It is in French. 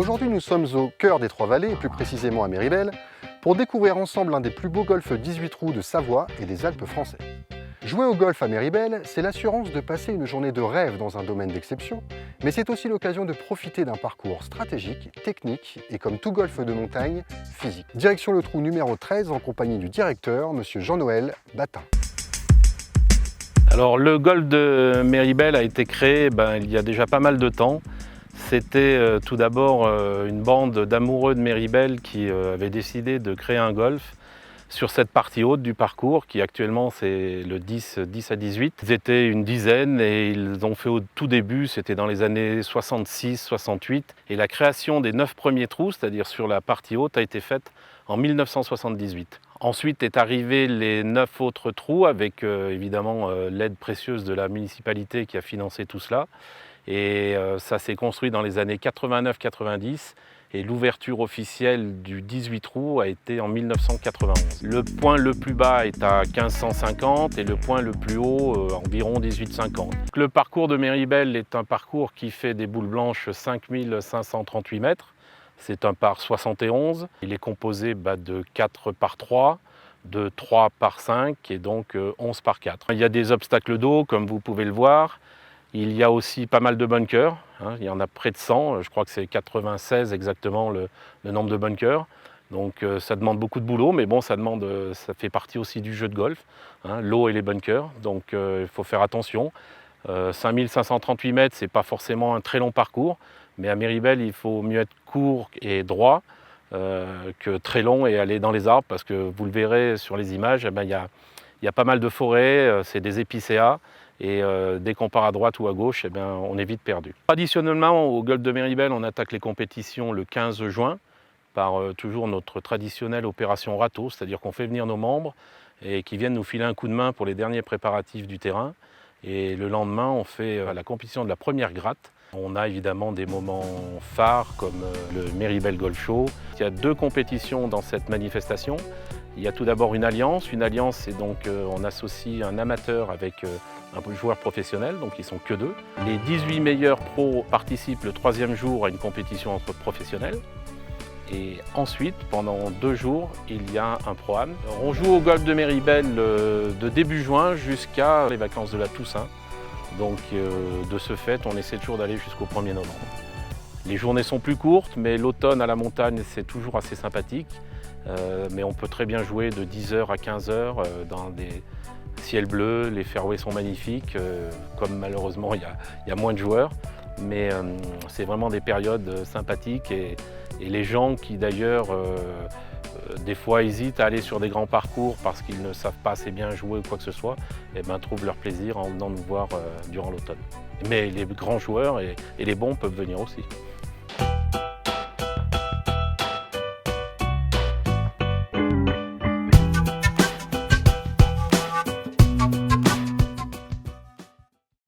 Aujourd'hui, nous sommes au cœur des Trois-Vallées, et plus précisément à Méribel, pour découvrir ensemble l'un des plus beaux golfs 18 trous de Savoie et des Alpes français. Jouer au golf à Méribel, c'est l'assurance de passer une journée de rêve dans un domaine d'exception, mais c'est aussi l'occasion de profiter d'un parcours stratégique, technique et, comme tout golf de montagne, physique. Direction le trou numéro 13 en compagnie du directeur, M. Jean-Noël Batin. Alors le golf de Méribel a été créé il y a déjà pas mal de temps. C'était tout d'abord une bande d'amoureux de Méribel qui avaient décidé de créer un golf sur cette partie haute du parcours qui actuellement c'est le 10 à 18. Ils étaient une dizaine et ils ont fait au tout début, c'était dans les années 66-68. Et la création des 9 premiers trous, c'est-à-dire sur la partie haute, a été faite en 1978. Ensuite est arrivé les 9 autres trous avec évidemment l'aide précieuse de la municipalité qui a financé tout cela. Et ça s'est construit dans les années 89-90 et l'ouverture officielle du 18 trous a été en 1991. Le point le plus bas est à 1550 et le point le plus haut environ 1850. Le parcours de Méribel est un parcours qui fait des boules blanches 5538 mètres. C'est un par 71. Il est composé de 4 par 3, de 3 par 5 et donc 11 par 4. Il y a des obstacles d'eau comme vous pouvez le voir. Il y a aussi pas mal de bunkers, il y en a près de 100, je crois que c'est 96 exactement le nombre de bunkers. Donc ça demande beaucoup de boulot, mais bon, ça fait partie aussi du jeu de golf, l'eau et les bunkers, donc il faut faire attention. 5538 mètres, c'est pas forcément un très long parcours, mais à Méribel, il faut mieux être court et droit que très long et aller dans les arbres, parce que vous le verrez sur les images, il y a pas mal de forêts, c'est des épicéas. Et dès qu'on part à droite ou à gauche, on est vite perdu. Traditionnellement, au golf de Méribel, on attaque les compétitions le 15 juin par toujours notre traditionnelle opération râteau, c'est-à-dire qu'on fait venir nos membres et qui viennent nous filer un coup de main pour les derniers préparatifs du terrain. Et le lendemain, on fait la compétition de la première gratte. On a évidemment des moments phares comme le Méribel Golf Show. Il y a 2 compétitions dans cette manifestation. Il y a tout d'abord une alliance. Une alliance, c'est donc on associe un amateur avec un joueur professionnel, donc ils sont que 2. Les 18 meilleurs pros participent le 3e jour à une compétition entre professionnels. Et ensuite, pendant 2 jours, il y a un pro-am. On joue au golf de Méribel de début juin jusqu'à les vacances de la Toussaint. Donc de ce fait, on essaie toujours d'aller jusqu'au 1er novembre. Les journées sont plus courtes, mais l'automne à la montagne, c'est toujours assez sympathique. Mais on peut très bien jouer de 10h à 15h dans des ciels bleus, les fairways sont magnifiques, comme malheureusement il y a moins de joueurs. Mais c'est vraiment des périodes sympathiques et les gens qui d'ailleurs des fois hésitent à aller sur des grands parcours parce qu'ils ne savent pas assez bien jouer ou quoi que ce soit, trouvent leur plaisir en venant nous voir durant l'automne. Mais les grands joueurs et les bons peuvent venir aussi.